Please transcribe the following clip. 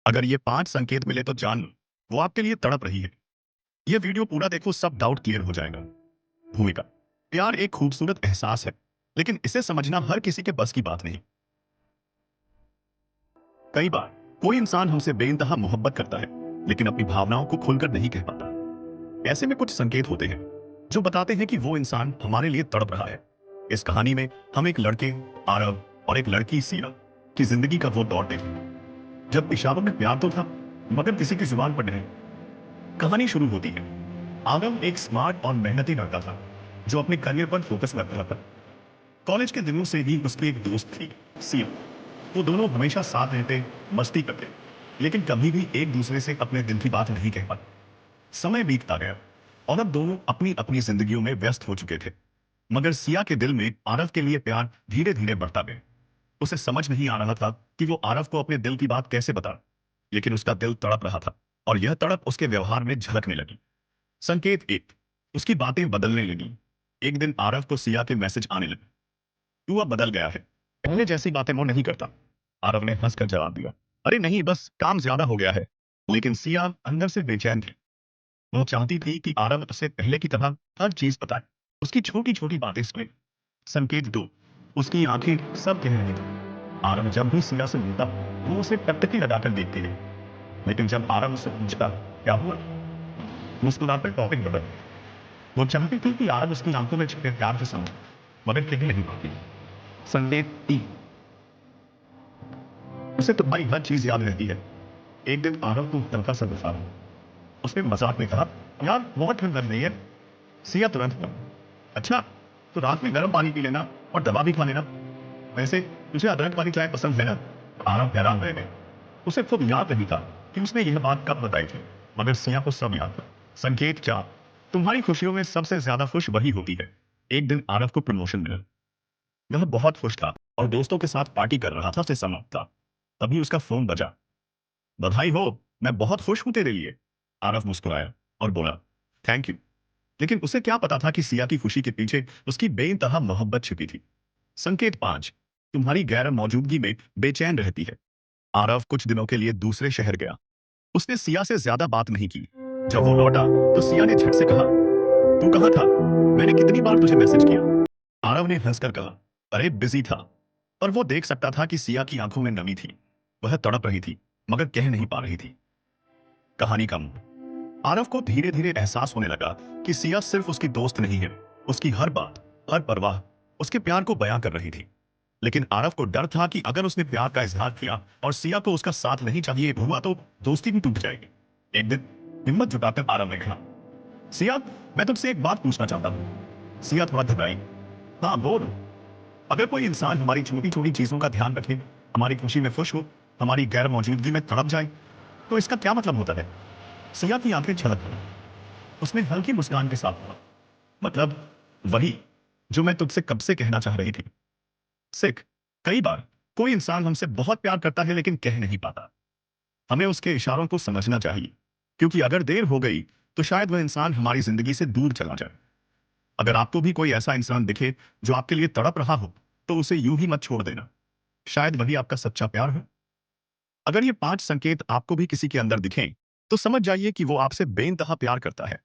अगर ये 5 संकेत मिले तो जान लो, वो आपके लिए तड़प रही है। ये वीडियो पूरा देखो, सब डाउट क्लियर हो जाएगा। भूमिका। प्यार एक खूबसूरत एहसास है, लेकिन इसे समझना हर किसी के बस की बात नहीं। कई बार कोई इंसान हमसे बेइंतहा मोहब्बत करता है, लेकिन अपनी भावनाओं को खुलकर नहीं कह पाता। ऐसे में कुछ संकेत होते हैं जो बताते हैं कि वो इंसान हमारे लिए तड़प रहा है। इस कहानी में हम एक लड़के आरव और एक लड़की सिया की जिंदगी का वो दौर देखें जब इशारों में प्यार तो था, मगर किसी की जुबान पर नहीं। कहानी शुरू होती है। आरव एक स्मार्ट और मेहनती लड़का था जो अपने करियर पर फोकस कर रहा था। कॉलेज के दिनों से ही उसकी एक दोस्त थी, सिया। वो दोनों हमेशा साथ रहते, मस्ती करते, लेकिन कभी भी एक दूसरे से अपने दिल की बात नहीं कह पाते। समय बीतता गया और अब दोनों अपनी अपनी जिंदगियों में व्यस्त हो चुके थे, मगर सिया के दिल में आरव के लिए प्यार धीरे धीरे बढ़ता गया। उसे समझ नहीं आ रहा था कि वो आरव को अपने दिल की बात कैसे बता, लेकिन उसका दिल तड़प रहा था और यह तड़प उसके व्यवहार में झलकने लगी। संकेत एक, उसकी बातें बदलने लगी। एक दिन आरव को सिया के मैसेज आने लगे। तू अब बदल गया है, पहले जैसी बातें वो नहीं करता। आरव ने हंसकर जवाब दिया, अरे नहीं, बस काम ज्यादा हो गया है। लेकिन सिया अंदर से बेचैन थी। वो चाहती थी कि आरव उसे पहले की तरह हर चीज बताए, उसकी छोटी छोटी बातें सुने। संकेत दो, उसकी आंखें सब कह रही थी। आरव जब भी सिया से मिलता, वो उसे टकटकी लगाकर देखती थी। लेकिन जब आरव उससे पूछता क्या हुआ, मुस्कुराकर टॉपिक बदल। वो चाहती थी कि आरव उसकी आंखों में छिपे प्यार से समझे, मगर कह नहीं पाती। संकेत तीन, उसे तुम्हारी हर चीज याद रहती है। एक दिन आरव को हल्का सा गुस्सा हुआ। उसने मजाक में कहा, यार बहुत ठंड लग रही है। सिया तुरंत बोली, अच्छा तो रात में गर्म पानी पी लेना और दवा भी खा लेना। वैसे तुझे अदरक वाली चाय पसंद है ना? आरव हैरान रह गए। उसे खुद याद नहीं था कि उसने यह बात कब बताई थी, मगर सिया को सब याद था। संकेत चार, तुम्हारी खुशियों में सबसे ज्यादा खुश वही होती है। एक दिन आरव को प्रमोशन मिला। वह बहुत खुश था और दोस्तों के साथ पार्टी कर रहा था से समाप्त था। तभी उसका फोन बजा। बधाई हो, मैं बहुत खुश हूं तेरे लिए। आरव मुस्कुराया और बोला, थैंक यू। लेकिन उसे क्या पता था कि सिया की खुशी के पीछे उसकी बेइंतहा मोहब्बत छिपी थी। संकेत पांच, तुम्हारी गैर मौजूदगी में बेचैन रहती है। आरव कुछ दिनों के लिए दूसरे शहर गया। उसने सिया से ज्यादा बात नहीं की। जब वो लौटा तो सिया ने झट से कहा, तू कहाँ था, मैंने कितनी बार तुझे मैसेज किया। आरव ने हंसकर कहा, अरे बिजी था। पर वो देख सकता था कि सिया की आंखों में नमी थी। वह तड़प रही थी, मगर कह नहीं पा रही थी। कहानी कम। आरव को धीरे धीरे एहसास होने लगा कि सिया सिर्फ उसकी दोस्त नहीं है, उसकी हर बात, हर परवाह उसके प्यार को बयां कर रही थी। लेकिन आरव को डर था कि अगर उसने प्यार का इजहार किया और सिया को उसका साथ नहीं चाहिए हुआ तो दोस्ती भी टूट जाएगी। एक दिन हिम्मत जुटाकर आरव ने कहा, सिया मैं तुझसे एक बात पूछना चाहता हूँ। सिया थोड़ा घबराई। हाँ बोल। अगर कोई इंसान हमारी छोटी छोटी चीजों का ध्यान रखे, हमारी खुशी में खुश हो, हमारी गैर मौजूदगी में तड़प जाए, तो इसका क्या मतलब होता है? सिया की आंखें छलक गईं। उसने हल्की मुस्कान के साथ कहा, मतलब वही जो मैं तुझसे कब से कहना चाह रही थी। सिख, कई बार कोई इंसान हमसे बहुत प्यार करता है लेकिन कह नहीं पाता। हमें उसके इशारों को समझना चाहिए, क्योंकि अगर देर हो गई तो शायद वह इंसान हमारी जिंदगी से दूर चला जाए। अगर आपको भी कोई ऐसा इंसान दिखे जो आपके लिए तड़प रहा हो, तो उसे यूं ही मत छोड़ देना। शायद वही आपका सच्चा प्यार है। अगर ये 5 संकेत आपको भी किसी के अंदर दिखें, तो समझ जाइए कि वो आपसे बेइंतहा प्यार करता है।